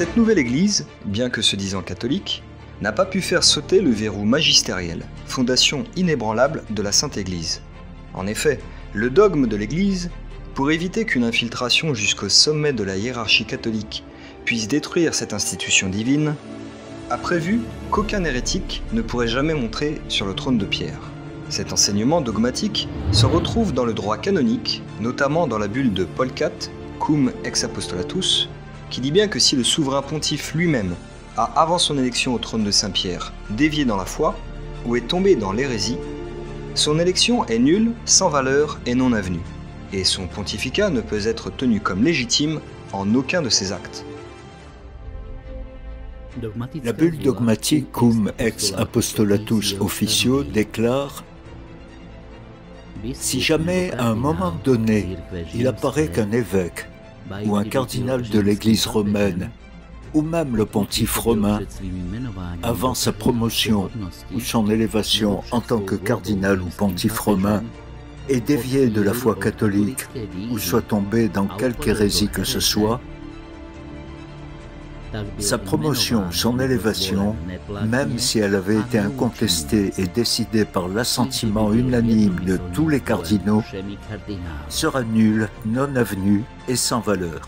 cette nouvelle église, bien que se disant catholique, n'a pas pu faire sauter le verrou magistériel, fondation inébranlable de la Sainte Église. En effet, le dogme de l'Église, pour éviter qu'une infiltration jusqu'au sommet de la hiérarchie catholique puisse détruire cette institution divine, a prévu qu'aucun hérétique ne pourrait jamais monter sur le trône de Pierre. Cet enseignement dogmatique se retrouve dans le droit canonique, notamment dans la bulle de Paul IV, Cum ex apostolatus, qui dit bien que si le souverain pontife lui-même a, avant son élection au trône de Saint-Pierre, dévié dans la foi, ou est tombé dans l'hérésie, son élection est nulle, sans valeur et non avenue, et son pontificat ne peut être tenu comme légitime en aucun de ses actes. La bulle dogmatique Cum ex apostolatus officio déclare: si jamais à un moment donné il apparaît qu'un évêque ou un cardinal de l'Église romaine ou même le pontife romain, avant sa promotion ou son élévation en tant que cardinal ou pontife romain, est dévié de la foi catholique ou soit tombé dans quelque hérésie que ce soit, sa promotion, son élévation, même si elle avait été incontestée et décidée par l'assentiment unanime de tous les cardinaux, sera nulle, non avenue et sans valeur.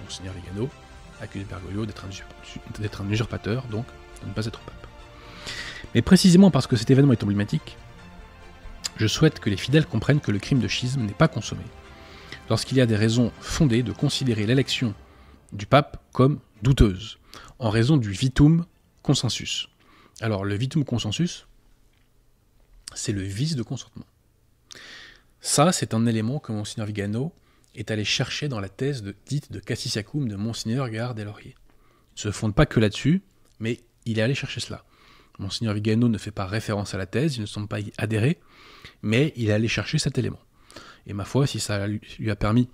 Monseigneur Vigano accuse Bergoglio d'être un usurpateur, donc de ne pas être pape. Mais précisément parce que cet événement est emblématique, je souhaite que les fidèles comprennent que le crime de schisme n'est pas consommé, lorsqu'il y a des raisons fondées de considérer l'élection du pape comme douteuse, en raison du vitum consensus. Alors le vitum consensus, c'est le vice de consentement. Ça, c'est un élément que Monseigneur Vigano est allé chercher dans la thèse dite de Cassis Iacum de Monseigneur Gérard Deslauriers. Il ne se fonde pas que là-dessus, mais il est allé chercher cela. Monseigneur Vigano ne fait pas référence à la thèse, il ne semble pas y adhérer, mais il est allé chercher cet élément. Et ma foi, si ça lui a permis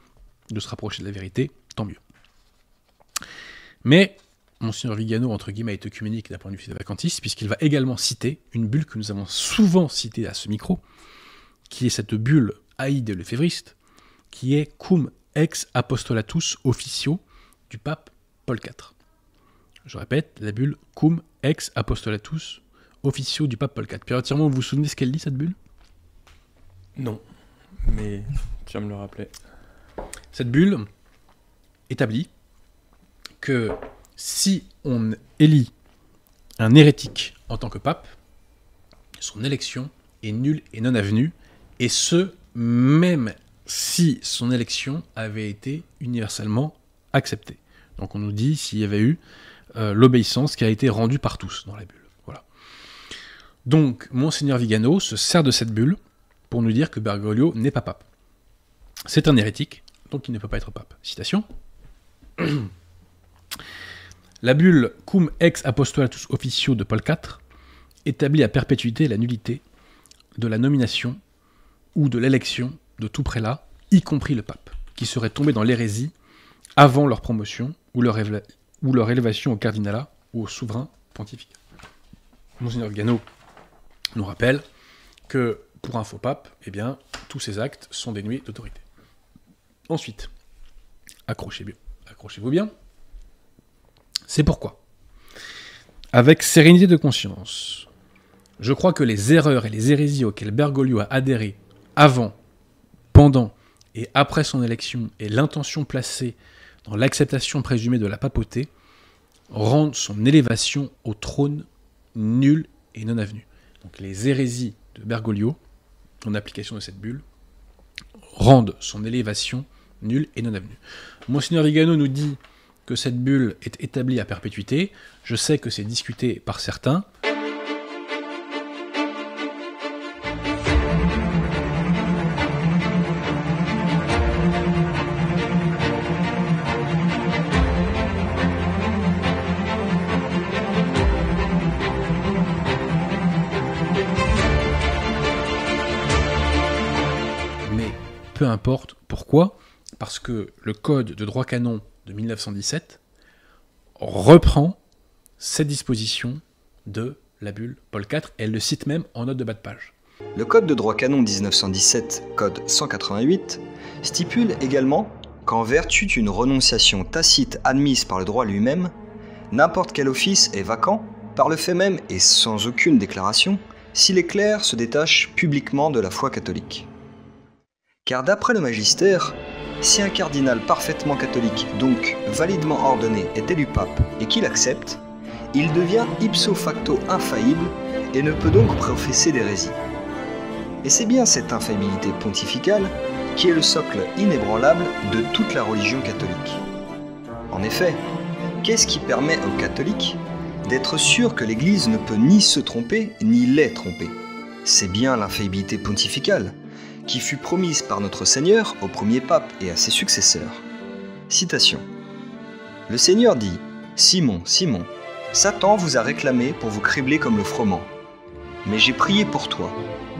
de se rapprocher de la vérité, tant mieux. Mais Monseigneur Vigano, entre guillemets, est œcuménique d'un point de vue vacantiste, puisqu'il va également citer une bulle que nous avons souvent citée à ce micro, qui est cette bulle haïe des lefévristes, qui est Cum ex apostolatus officio du pape Paul IV. Je répète, la bulle Cum ex apostolatus officio du pape Paul IV. Pierre Tiremont, vous vous souvenez ce qu'elle dit, cette bulle? Non, mais tu vas me le rappeler. Cette bulle établit que si on élit un hérétique en tant que pape, son élection est nulle et non avenue, et ce, même si son élection avait été universellement acceptée. Donc on nous dit s'il y avait eu l'obéissance qui a été rendue par tous dans la bulle. Voilà. Donc Monseigneur Vigano se sert de cette bulle pour nous dire que Bergoglio n'est pas pape. C'est un hérétique, donc il ne peut pas être pape. Citation. La bulle Cum ex apostolatus officio de Paul IV établit à perpétuité la nullité de la nomination ou de l'élection de tout prélat, y compris le pape, qui serait tombé dans l'hérésie avant leur promotion ou leur élévation au cardinalat ou au souverain pontifical. Monseigneur Vigano nous rappelle que pour un faux pape, eh bien, tous ces actes sont dénués d'autorité. Ensuite, accrochez-vous bien, c'est pourquoi, avec sérénité de conscience, je crois que les erreurs et les hérésies auxquelles Bergoglio a adhéré avant, pendant et après son élection et l'intention placée dans l'acceptation présumée de la papauté rendent son élévation au trône nulle et non avenue. Donc les hérésies de Bergoglio, en application de cette bulle, rendent son élévation nulle et non avenue. Monseigneur Vigano nous dit que cette bulle est établie à perpétuité, je sais que c'est discuté par certains. Mais peu importe pourquoi, parce que le code de droit canon de 1917 reprend cette disposition de la bulle Paul IV, et elle le cite même en note de bas de page. Le code de droit canon 1917, code 188, stipule également qu'en vertu d'une renonciation tacite admise par le droit lui-même, n'importe quel office est vacant, par le fait même et sans aucune déclaration, si les clercs se détachent publiquement de la foi catholique. Car d'après le magistère, si un cardinal parfaitement catholique, donc validement ordonné, est élu pape et qu'il accepte, il devient ipso facto infaillible et ne peut donc professer d'hérésie. Et c'est bien cette infaillibilité pontificale qui est le socle inébranlable de toute la religion catholique. En effet, qu'est-ce qui permet aux catholiques d'être sûrs que l'Église ne peut ni se tromper ni les tromper? C'est bien l'infaillibilité pontificale, qui fut promise par notre Seigneur au premier pape et à ses successeurs. Citation. Le Seigneur dit : « Simon, Simon, Satan vous a réclamé pour vous cribler comme le froment. Mais j'ai prié pour toi,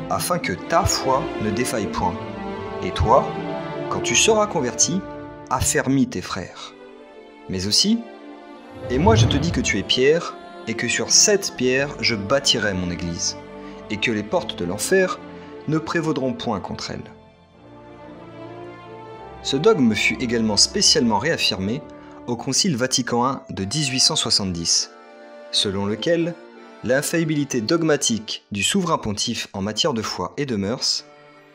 afin que ta foi ne défaille point. Et toi, quand tu seras converti, affermis tes frères. Mais aussi, et moi je te dis que tu es Pierre, et que sur cette pierre je bâtirai mon église, et que les portes de l'enfer ne prévaudront point contre elle. » Ce dogme fut également spécialement réaffirmé au Concile Vatican I de 1870, selon lequel l'infaillibilité dogmatique du souverain pontife en matière de foi et de mœurs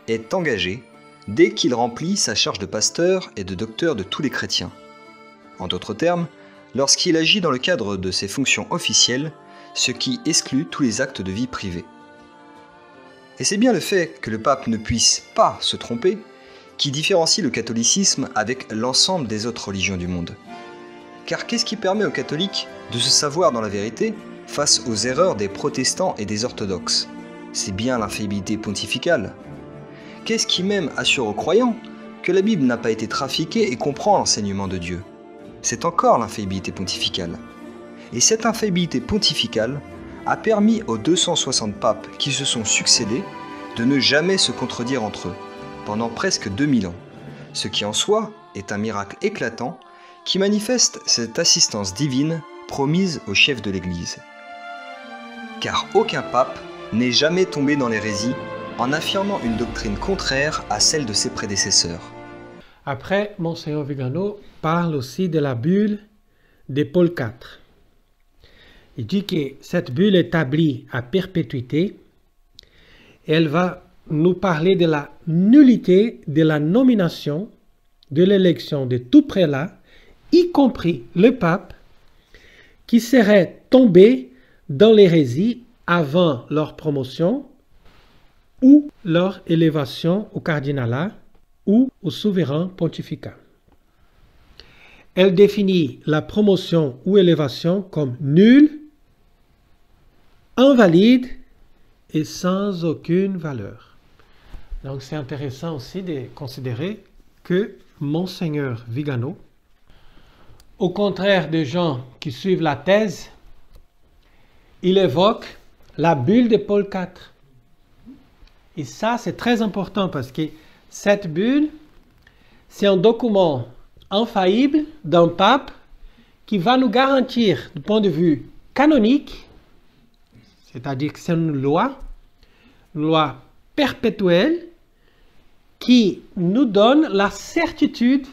est engagée dès qu'il remplit sa charge de pasteur et de docteur de tous les chrétiens. En d'autres termes, lorsqu'il agit dans le cadre de ses fonctions officielles, ce qui exclut tous les actes de vie privée. Et c'est bien le fait que le pape ne puisse pas se tromper qui différencie le catholicisme avec l'ensemble des autres religions du monde. Car qu'est-ce qui permet aux catholiques de se savoir dans la vérité face aux erreurs des protestants et des orthodoxes? C'est bien l'infaillibilité pontificale. Qu'est-ce qui même assure aux croyants que la Bible n'a pas été trafiquée et comprend l'enseignement de Dieu? C'est encore l'infaillibilité pontificale. Et cette infaillibilité pontificale a permis aux 260 papes qui se sont succédés de ne jamais se contredire entre eux, pendant presque 2000 ans, ce qui en soi est un miracle éclatant qui manifeste cette assistance divine promise au chef de l'Église. Car aucun pape n'est jamais tombé dans l'hérésie en affirmant une doctrine contraire à celle de ses prédécesseurs. Après, Monseigneur Vigano parle aussi de la bulle de Paul IV. Il dit que cette bulle établie à perpétuité, elle va nous parler de la nullité de la nomination, de l'élection de tout prélat, y compris le pape, qui serait tombé dans l'hérésie avant leur promotion ou leur élévation au cardinalat ou au souverain pontifical. Elle définit la promotion ou élévation comme nulle, invalide et sans aucune valeur. Donc c'est intéressant aussi de considérer que Monseigneur Vigano, au contraire des gens qui suivent la thèse, il évoque la bulle de Paul IV. Et ça, c'est très important parce que cette bulle, c'est un document infaillible d'un pape qui va nous garantir, du point de vue canonique, c'est-à-dire que c'est une loi perpétuelle qui nous donne la certitude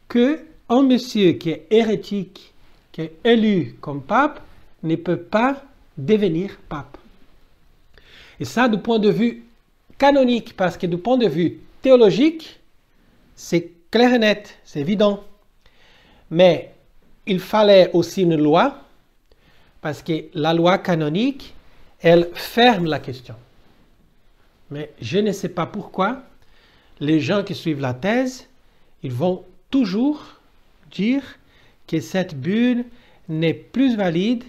que un monsieur qui est hérétique, qui est élu comme pape, ne peut pas devenir pape. Et ça, du point de vue canonique, parce que du point de vue théologique, c'est clair et net, c'est évident. Mais il fallait aussi une loi, parce que la loi canonique, elle ferme la question. Mais je ne sais pas pourquoi les gens qui suivent la thèse, ils vont toujours dire que cette bulle n'est plus valide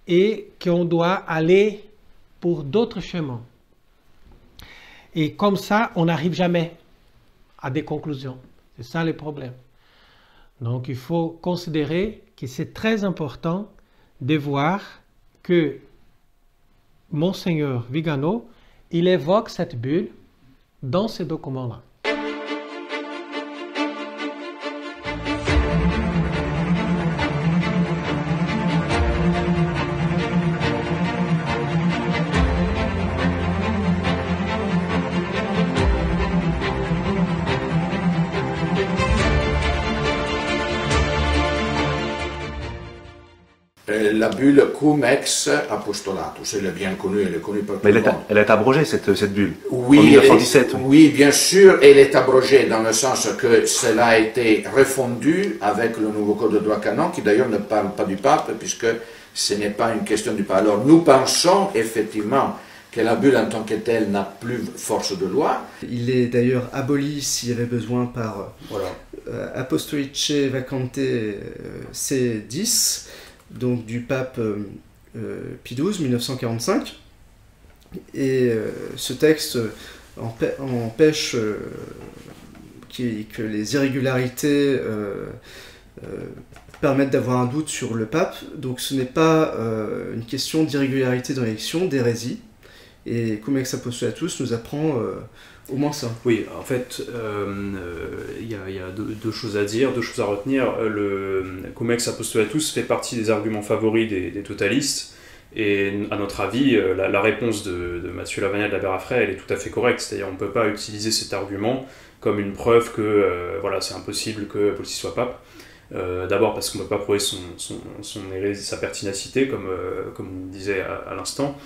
et qu'on doit aller pour d'autres chemins. Et comme ça, on n'arrive jamais à des conclusions. C'est ça le problème. Donc il faut considérer que c'est très important de voir que Monseigneur Vigano, il évoque cette bulle dans ces documents-là. La bulle Cum ex apostolatus, elle est bien connue, elle est connue par tout le monde. Elle est abrogée, cette bulle, oui, en 1917. Oui, bien sûr, elle est abrogée dans le sens que cela a été refondu avec le nouveau code de droit canon, qui d'ailleurs ne parle pas du pape, puisque ce n'est pas une question du pape. Alors nous pensons effectivement que la bulle en tant que telle n'a plus force de loi. Il est d'ailleurs aboli s'il y avait besoin par Apostolice Vacante C10, donc du pape Pie XII, 1945. Et ce texte empêche que les irrégularités permettent d'avoir un doute sur le pape. Donc ce n'est pas une question d'irrégularité dans l'élection, d'hérésie. Et Cum ex apostolatus nous apprend au moins ça. Oui, en fait, il y a deux choses à dire, deux choses à retenir. Le Cum ex apostolatus fait partie des arguments favoris des totalistes, et à notre avis, la réponse de Mathieu Lavagna de la Bérafray, elle est tout à fait correcte. C'est-à-dire qu'on ne peut pas utiliser cet argument comme une preuve que voilà, c'est impossible que Paul VI soit pape. D'abord parce qu'on ne peut pas prouver sa pertinacité, comme on disait à l'instant,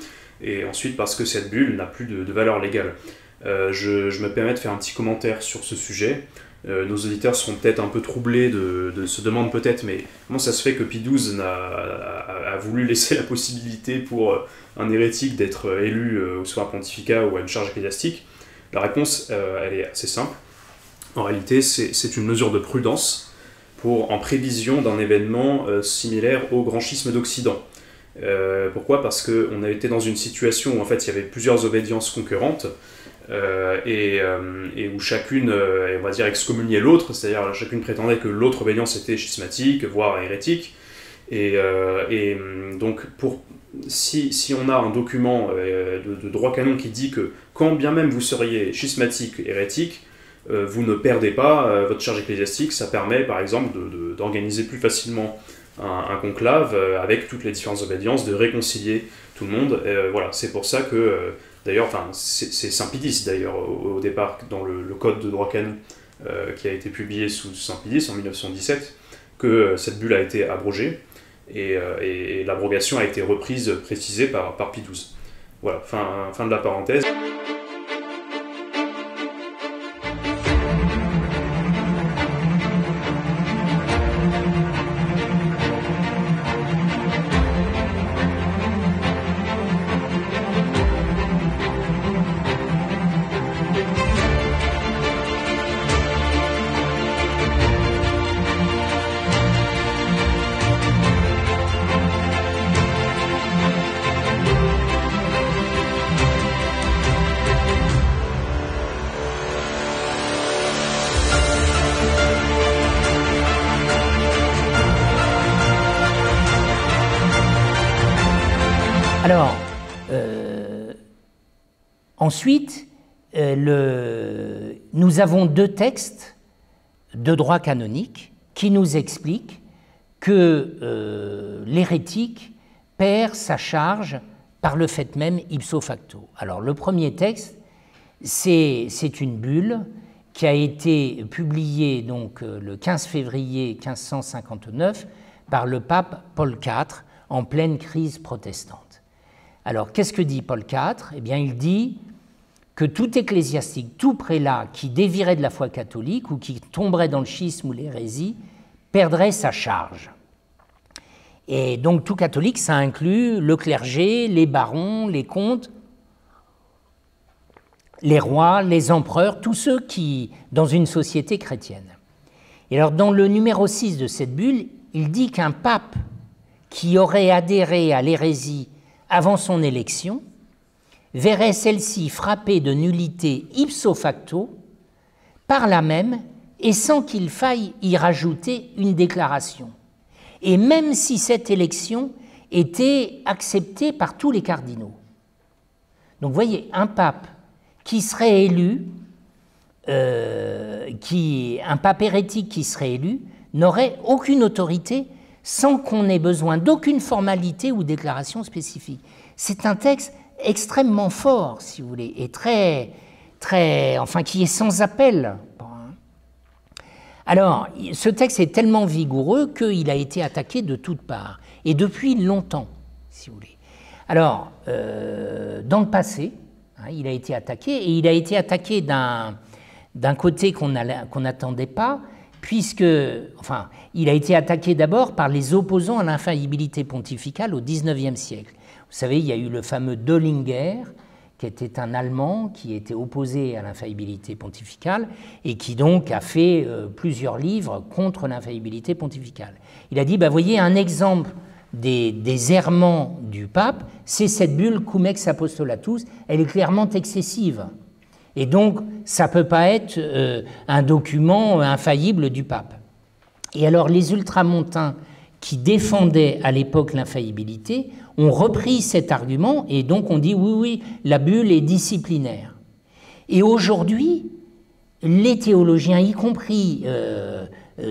et ensuite parce que cette bulle n'a plus de valeur légale. Je me permets de faire un petit commentaire sur ce sujet. Nos auditeurs seront peut-être un peu troublés se demandent peut-être, mais comment ça se fait que Pie XII a voulu laisser la possibilité pour un hérétique d'être élu soit à un pontificat ou à une charge ecclésiastique? La réponse, elle est assez simple. En réalité, c'est une mesure de prudence en prévision d'un événement similaire au grand schisme d'Occident. Pourquoi? Parce qu'on a été dans une situation où en fait il y avait plusieurs obédiences concurrentes, et où chacune, on va dire, excommuniait l'autre, c'est-à-dire chacune prétendait que l'autre obédience était schismatique, voire hérétique, et donc si on a un document de droit canon qui dit que quand bien même vous seriez schismatique, hérétique, vous ne perdez pas votre charge ecclésiastique, ça permet par exemple d'organiser plus facilement un conclave avec toutes les différentes obédiences, de réconcilier tout le monde. Voilà, c'est pour ça que d'ailleurs, c'est Saint Pie X d'ailleurs au départ dans le code de droit canon qui a été publié sous Saint Pie X en 1917, que cette bulle a été abrogée, et l'abrogation a été reprise, précisée par Pie XII. Voilà, fin de la parenthèse. Alors, ensuite, nous avons deux textes de droit canonique qui nous expliquent que l'hérétique perd sa charge par le fait même ipso facto. Alors, le premier texte, c'est une bulle qui a été publiée donc, le 15 février 1559 par le pape Paul IV en pleine crise protestante. Alors, qu'est-ce que dit Paul IV? Eh bien, il dit que tout ecclésiastique, tout prélat qui dévierait de la foi catholique ou qui tomberait dans le schisme ou l'hérésie perdrait sa charge. Et donc, tout catholique, ça inclut le clergé, les barons, les comtes, les rois, les empereurs, tous ceux qui, dans une société chrétienne. Et alors, dans le numéro 6 de cette bulle, il dit qu'un pape qui aurait adhéré à l'hérésie avant son élection verrait celle-ci frappée de nullité ipso facto, par là même, et sans qu'il faille y rajouter une déclaration. Et même si cette élection était acceptée par tous les cardinaux. Donc vous voyez, un pape qui serait élu, un pape hérétique qui serait élu, n'aurait aucune autorité sans qu'on ait besoin d'aucune formalité ou déclaration spécifique. C'est un texte extrêmement fort, si vous voulez, et enfin, qui est sans appel. Alors, ce texte est tellement vigoureux qu'il a été attaqué de toutes parts, et depuis longtemps, si vous voulez. Alors, dans le passé, il a été attaqué, et il a été attaqué d'un côté qu'on n'attendait pas, puisque, enfin, il a été attaqué d'abord par les opposants à l'infaillibilité pontificale au XIXe siècle. Vous savez, il y a eu le fameux Dollinger, qui était un Allemand qui était opposé à l'infaillibilité pontificale et qui donc a fait plusieurs livres contre l'infaillibilité pontificale. Il a dit, bah, voyez, un exemple des errements du pape, c'est cette bulle Cum ex apostolatus, elle est clairement excessive. Et donc, ça ne peut pas être un document infaillible du pape. Et alors, les ultramontains qui défendaient à l'époque l'infaillibilité ont repris cet argument et donc on dit oui, oui, la bulle est disciplinaire. Et aujourd'hui, les théologiens, y compris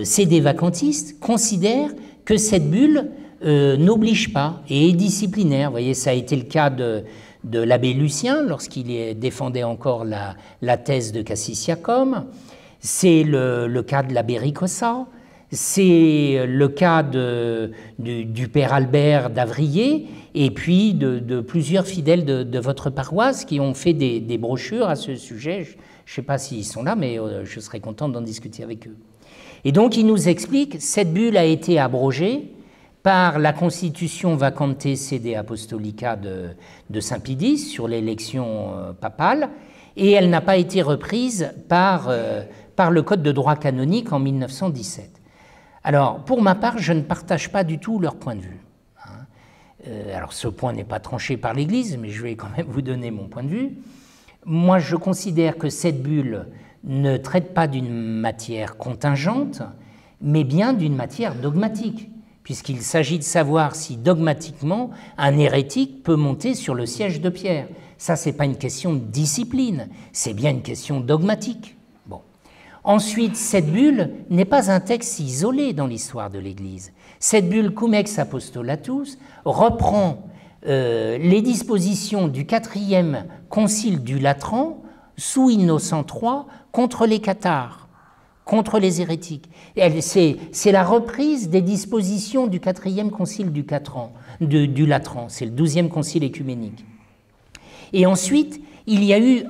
CD vacantistes, considèrent que cette bulle n'oblige pas et est disciplinaire. Vous voyez, ça a été le cas de l'abbé Lucien lorsqu'il défendait encore la thèse de Cassisiacum. C'est le cas de l'abbé Ricossa. C'est le cas du père Albert d'Avrier et puis de plusieurs fidèles de votre paroisse qui ont fait des brochures à ce sujet. Je ne sais pas s'ils sont là, mais je serais content d'en discuter avec eux. Et donc, il nous explique, cette bulle a été abrogée par la Constitution Vacante Sede Apostolica de Saint Pie X sur l'élection papale, et elle n'a pas été reprise par le Code de droit canonique en 1917. Alors, pour ma part, je ne partage pas du tout leur point de vue. Alors, ce point n'est pas tranché par l'Église, mais je vais quand même vous donner mon point de vue. Moi, je considère que cette bulle ne traite pas d'une matière contingente, mais bien d'une matière dogmatique, puisqu'il s'agit de savoir si dogmatiquement un hérétique peut monter sur le siège de Pierre. Ça, ce n'est pas une question de discipline, c'est bien une question dogmatique. Bon. Ensuite, cette bulle n'est pas un texte isolé dans l'histoire de l'Église. Cette bulle Cum ex apostolatus reprend les dispositions du 4e concile du Latran sous Innocent III contre les cathares, contre les hérétiques. C'est la reprise des dispositions du 4e concile du Latran, c'est le 12e concile écuménique. Et ensuite, il y a eu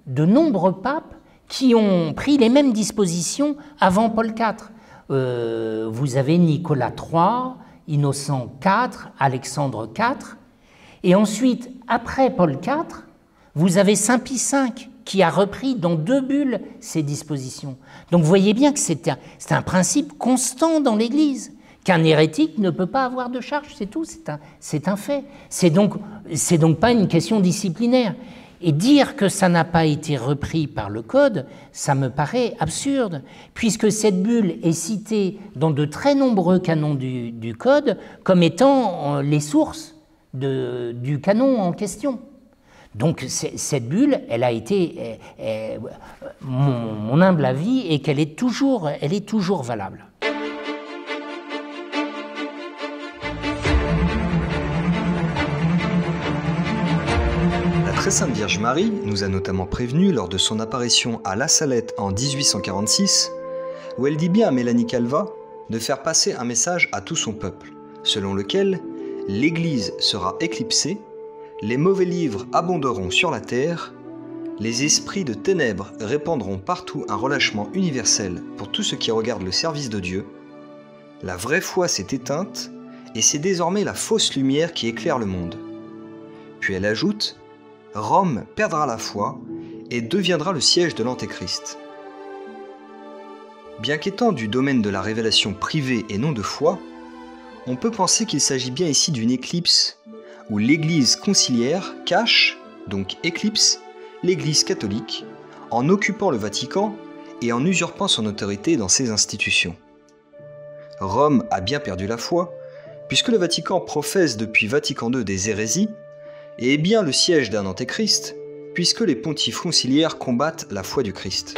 de nombreux papes qui ont pris les mêmes dispositions avant Paul IV. Vous avez Nicolas III, Innocent IV, Alexandre IV, et ensuite, après Paul IV, vous avez Saint Pie V qui a repris dans 2 bulles ces dispositions. Donc vous voyez bien que c'est un principe constant dans l'Église, qu'un hérétique ne peut pas avoir de charge, c'est tout, c'est un fait. C'est donc pas une question disciplinaire. Et dire que ça n'a pas été repris par le Code, ça me paraît absurde, puisque cette bulle est citée dans de très nombreux canons du Code comme étant les sources du canon en question. Donc cette bulle, elle a été, mon humble avis est qu'elle est toujours valable. La très sainte Vierge Marie nous a notamment prévenu lors de son apparition à La Salette en 1846, où elle dit bien à Mélanie Calvat de faire passer un message à tout son peuple, selon lequel l'Église sera éclipsée, les mauvais livres abonderont sur la terre, les esprits de ténèbres répandront partout un relâchement universel pour tout ce qui regarde le service de Dieu, la vraie foi s'est éteinte et c'est désormais la fausse lumière qui éclaire le monde. Puis elle ajoute, Rome perdra la foi et deviendra le siège de l'Antéchrist. Bien qu'étant du domaine de la révélation privée et non de foi, on peut penser qu'il s'agit bien ici d'une éclipse, où l'Église conciliaire cache, donc éclipse, l'Église catholique, en occupant le Vatican et en usurpant son autorité dans ses institutions. Rome a bien perdu la foi, puisque le Vatican professe depuis Vatican II des hérésies, et est bien le siège d'un antéchrist, puisque les pontifes conciliaires combattent la foi du Christ.